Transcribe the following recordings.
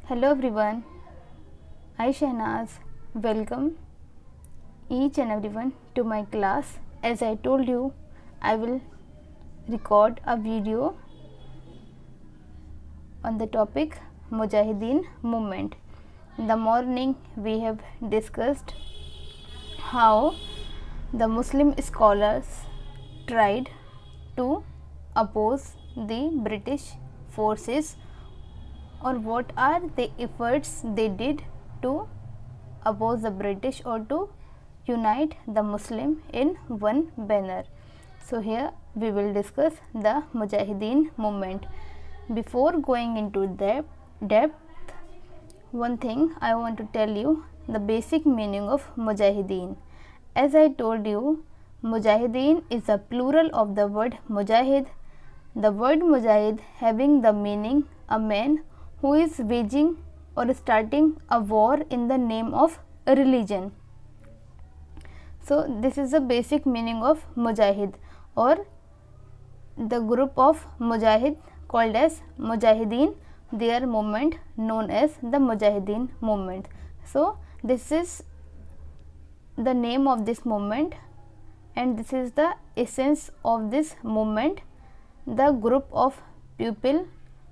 Hello everyone, I Shahnaz welcome each and everyone to my class. As I told you, I will record a video on the topic Mujahideen movement. In the morning we have discussed how the Muslim scholars tried to oppose the British forces, or what are the efforts they did to oppose the British or to unite the Muslim in one banner. So here we will discuss the Mujahideen movement. Before going into depth, one thing I want to tell you the basic meaning of Mujahideen. As I told you, Mujahideen is a plural of the word Mujahid. The word Mujahid having the meaning a man who is waging or starting a war in the name of a religion. So this is the basic meaning of Mujahid, or the group of Mujahid called as Mujahideen, their movement known as the Mujahideen movement. So this is the name of this movement, and this is the essence of this movement, the group of people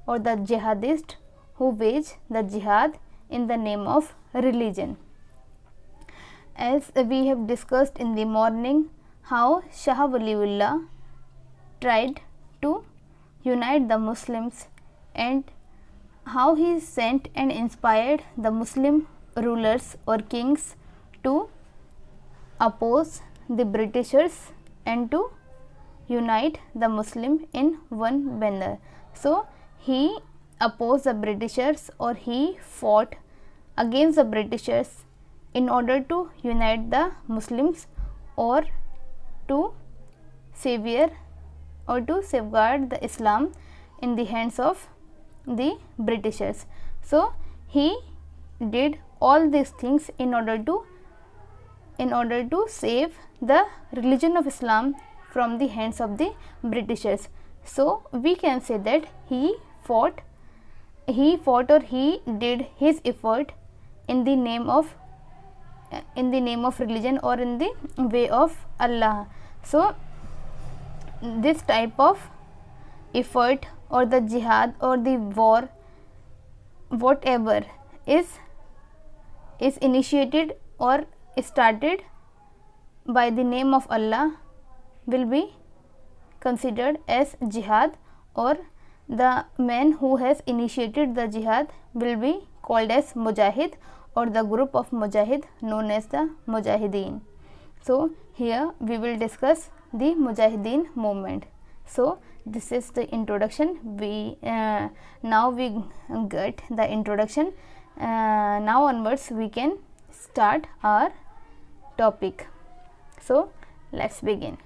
or the jihadists who wage the jihad in the name of religion. As we have discussed in the morning how Shah Waliullah tried to unite the Muslims and how he sent and inspired the Muslim rulers or kings to oppose the Britishers and to unite the Muslim in one banner. So he opposed the Britishers, or he fought against the Britishers in order to unite the Muslims or to savior or to safeguard the Islam in the hands of the Britishers. So he did all these things in order to save the religion of Islam from the hands of the Britishers. So we can say that he fought or he did his effort in the name of religion or in the way of Allah. So this type of effort or the jihad or the war, whatever is initiated or started by the name of Allah, will be considered as jihad, or the man who has initiated the jihad will be called as Mujahid, or the group of Mujahid known as the Mujahideen. So here we will discuss the Mujahideen movement. So this is the introduction. We now we get the introduction. Now onwards we can start our topic. So let's begin.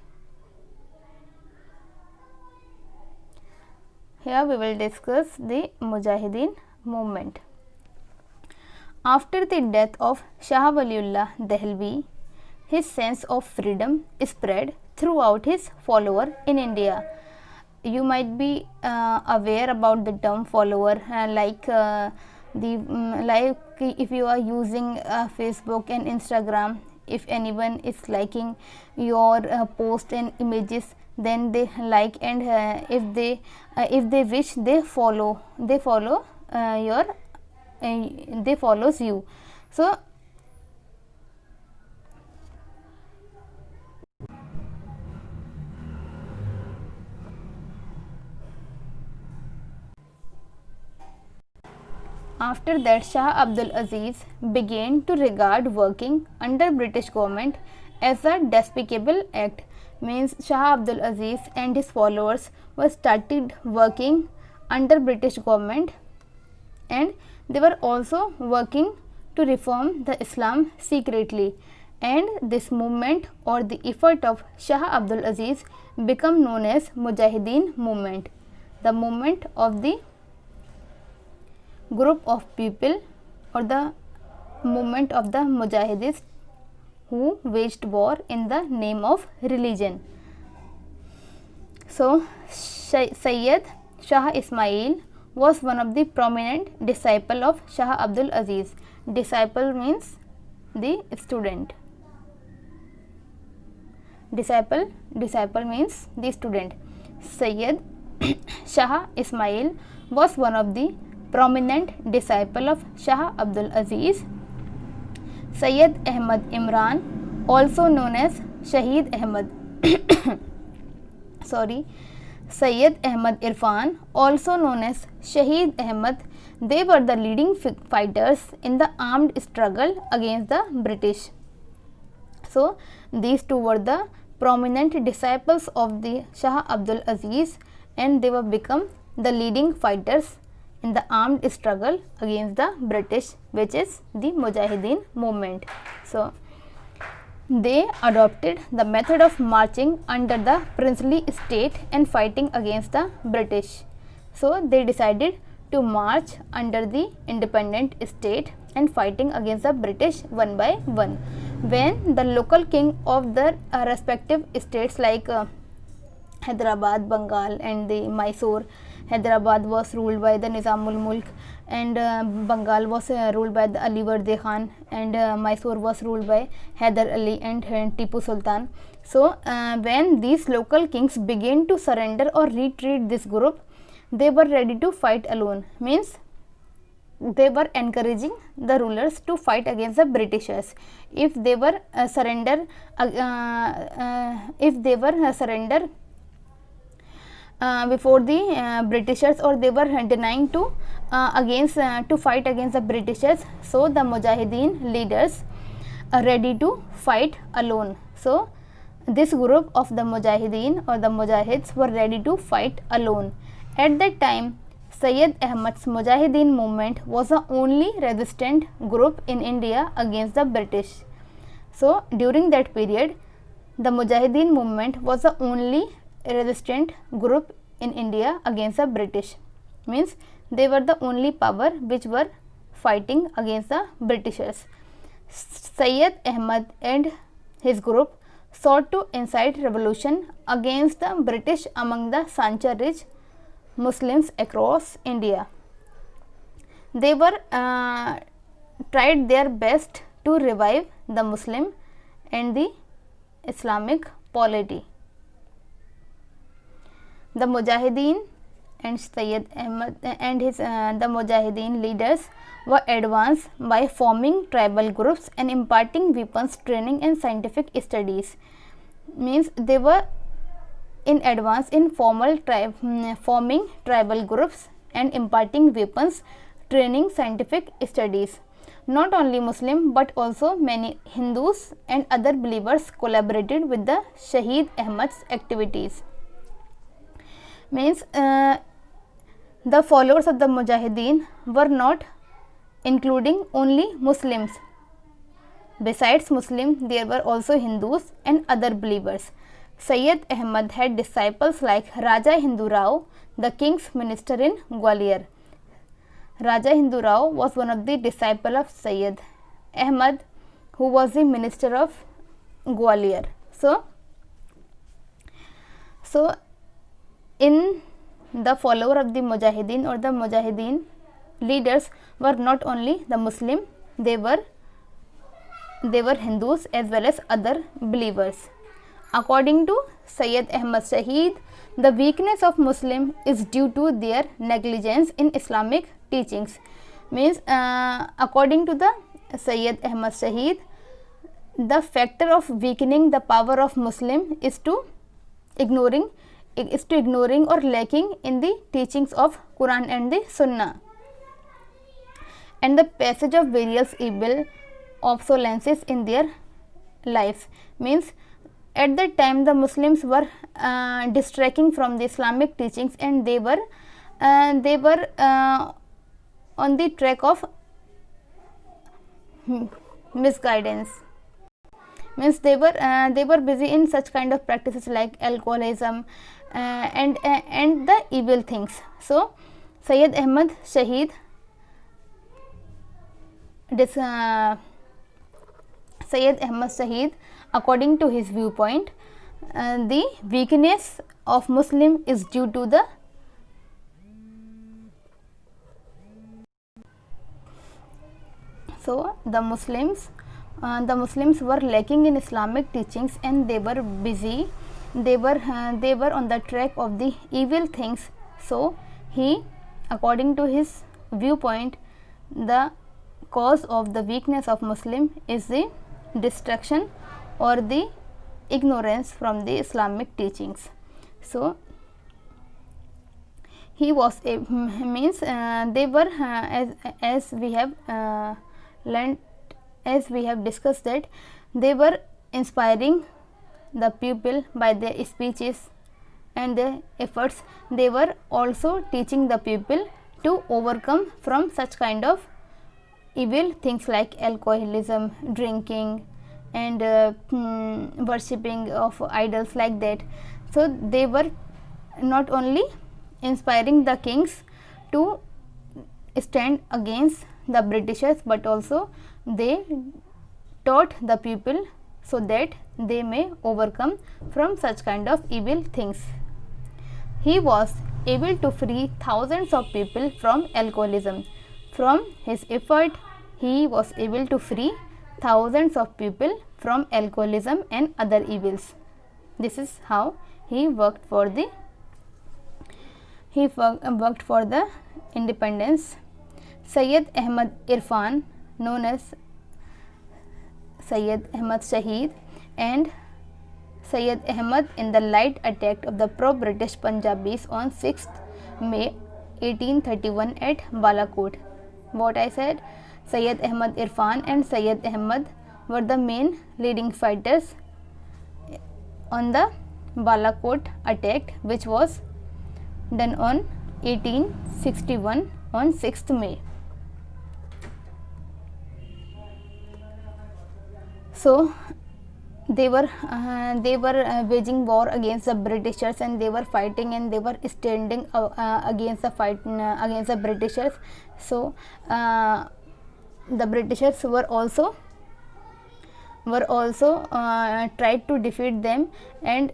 Here we will discuss the Mujahideen movement. After the death of Shah Waliullah Dehlvi, his sense of freedom spread throughout his follower in India. You might be aware about the term follower, like if you are using Facebook and Instagram, if anyone is liking your post and images, then they like, and if they wish, they follows you. So after that, Shah Abdul Aziz began to regard working under British government as a despicable act. Means Shah Abdul Aziz and his followers were started working under British government, and they were also working to reform the Islam secretly, and this movement or the effort of Shah Abdul Aziz become known as Mujahideen movement, the movement of the group of people or the movement of the Mujahidists who waged war in the name of religion. So Sayyid Shah Ismail was one of the prominent disciple of Shah Abdul Aziz. Disciple means the student. Disciple means the student. Sayyid Shah Ismail was one of the prominent disciple of Shah Abdul Aziz. Sayyid Ahmad Imran, also known as Shahid Ahmad Sayyid Ahmad Irfan, also known as Shahid Ahmad, they were the leading fighters in the armed struggle against the British. So these two were the prominent disciples of the Shah Abdul Aziz, and they were become the leading fighters in the armed struggle against the British, which is the Mujahideen movement. So they adopted the method of marching under the princely state and fighting against the British. So they decided to march under the independent state and fighting against the British one by one. When the local king of the respective states like Hyderabad, Bengal and the Mysore, Hyderabad was ruled by the Nizamul Mulk, and Bengal was ruled by the Ali Vardi Khan, and Mysore was ruled by Hyder Ali and Tipu Sultan. So when these local kings began to surrender or retreat this group, they were ready to fight alone. Means they were encouraging the rulers to fight against the Britishers. If they were surrender before the Britishers, or they were denying to fight against the Britishers, so the Mujahideen leaders are ready to fight alone. So this group of the Mujahideen or the Mujahids were ready to fight alone. At that time, Sayyid Ahmad's Mujahideen movement was the only resistant group in India against the British. So during that period, the Mujahideen movement was the only resistant group in India against the British. Means they were the only power which were fighting against the Britishers. Sayyid Ahmad and his group sought to incite revolution against the British among the Sanchar-rich Muslims across India. They were tried their best to revive the Muslim and the Islamic polity. The Mujahideen and Sayyid Ahmad and the Mujahideen leaders were advanced by forming tribal groups and imparting weapons training and scientific studies. Means they were in advance in forming tribal groups and imparting weapons, training, scientific studies. Not only Muslim but also many Hindus and other believers collaborated with the Shahid Ahmad's activities. Means the followers of the Mujahideen were not including only Muslims. Besides Muslim, there were also Hindus and other believers. Sayyid Ahmad had disciples like Raja Hindu Rao, the king's minister in Gwalior. Raja Hindu Rao was one of the disciples of Sayyid Ahmad, who was the minister of Gwalior. So in the follower of the Mujahideen or the Mujahideen leaders were not only the Muslim, they were Hindus as well as other believers. According to Sayyid Ahmad Shahid, the weakness of Muslim is due to their negligence in Islamic teachings. Means according to the Sayyid Ahmad Shahid, the factor of weakening the power of Muslim is to ignoring or lacking in the teachings of Quran and the Sunnah, and the passage of various evil obsolescences in their lives. Means at that time the Muslims were distracting from the Islamic teachings, and they were on the track of misguidance. Means they were busy in such kind of practices like alcoholism and the evil things. So Sayyid Ahmad Shahid according to his viewpoint, the weakness of Muslim is due to the So the Muslims were lacking in Islamic teachings, and they were busy. They were on the track of the evil things. So he, according to his viewpoint, the cause of the weakness of Muslim is the distraction or the ignorance from the Islamic teachings. So he was means they were as we have learned, as we have discussed, that they were inspiring the people by their speeches and their efforts. They were also teaching the people to overcome from such kind of evil things like alcoholism, drinking, and worshipping of idols, like that. So they were not only inspiring the kings to stand against the Britishers, but also they taught the people so that they may overcome from such kind of evil things. He was able to free thousands of people from alcoholism. From his effort, he was able to free thousands of people from alcoholism and other evils. This is how he worked for the independence. Syed Ahmad Irfan, known as Syed Ahmad Shaheed, and Syed Ahmad in the light attack of the pro-British Punjabis on 6th May 1831 at Balakot. What I said, Syed Ahmad Irfan and Syed Ahmad were the main leading fighters on the Balakot attack, which was done on 1861 on 6th May. So they were waging war against the Britishers, and they were fighting, and they were standing against the Britishers. So the Britishers were also tried to defeat them, and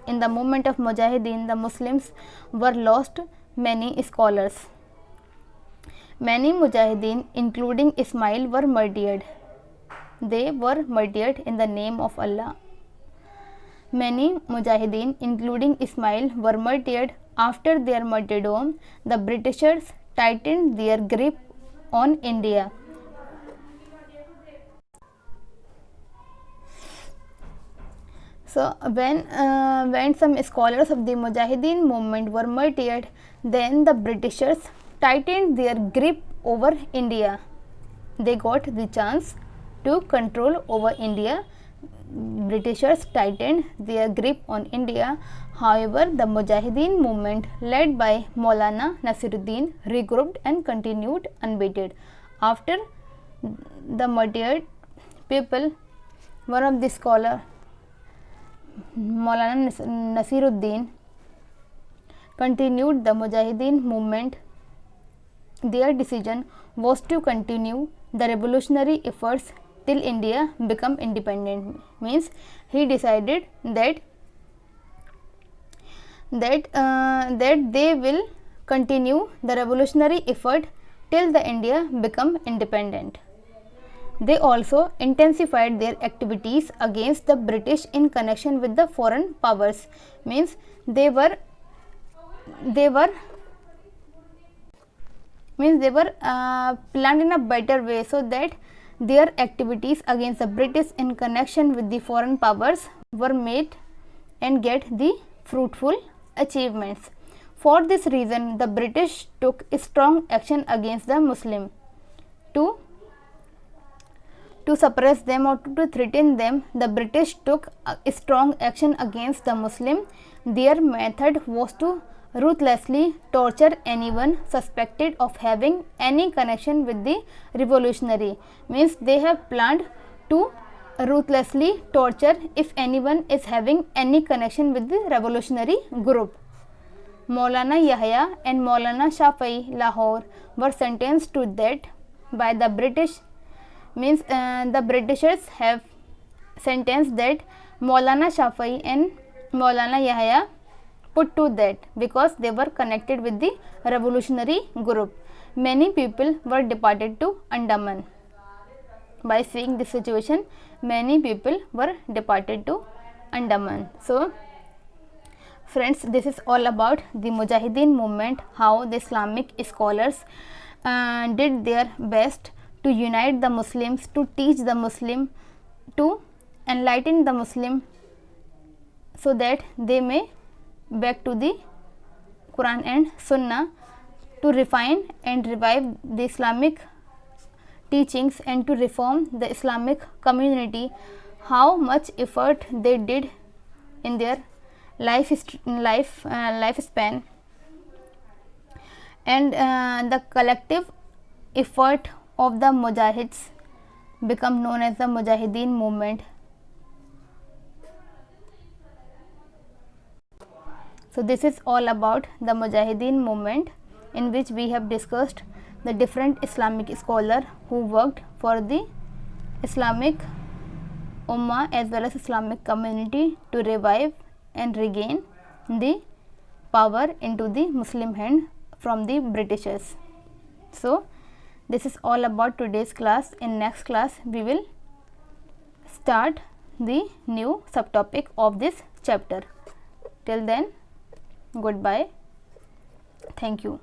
in the movement of Mujahideen, the Muslims were lost many scholars. Many Mujahideen, including Ismail, were murdered. They were murdered in the name of Allah. Many Mujahideen, including Ismail, were murdered. After their martyrdom, the Britishers tightened their grip on India. So when some scholars of the Mujahideen movement were murdered, then the Britishers tightened their grip over India. They got the chance to control over India. Britishers tightened their grip on India. However, the Mujahideen movement led by Maulana Nasiruddin regrouped and continued unabated. After the murdered people, one of the scholar, Maulana Nasiruddin, continued the Mujahideen movement. Their decision was to continue the revolutionary efforts till India become independent. Means he decided that they will continue the revolutionary effort till the India become independent. They also intensified their activities against the British in connection with the foreign powers. Means they were planned in a better way, so that their activities against the British in connection with the foreign powers were made and get the fruitful achievements. For this reason, the British took strong action against the Muslim. To suppress them or to threaten them, the British took strong action against the Muslim. Their method was to ruthlessly torture anyone suspected of having any connection with the revolutionary. Means they have planned to ruthlessly torture if anyone is having any connection with the revolutionary group. Maulana Yahya and Maulana Shafii Lahore were sentenced to death by the British. Means the Britishers have sentenced that Maulana Shafii and Maulana Yahya put to death because they were connected with the revolutionary group. many people were deported to Andaman. By seeing this situation, many people were deported to Andaman. So friends, this is all about the Mujahideen movement, how the Islamic scholars did their best to unite the Muslims, to teach the Muslim, to enlighten the Muslim, so that they may back to the Quran and Sunnah, to refine and revive the Islamic teachings and to reform the Islamic community. How much effort they did in their lifespan, and the collective effort of the Mujahids become known as the Mujahideen movement. So this is all about the Mujahideen movement, in which we have discussed the different Islamic scholars who worked for the Islamic Ummah as well as Islamic community to revive and regain the power into the Muslim hand from the Britishers. So this is all about today's class. In next class we will start the new subtopic of this chapter. Till then, goodbye. Thank you.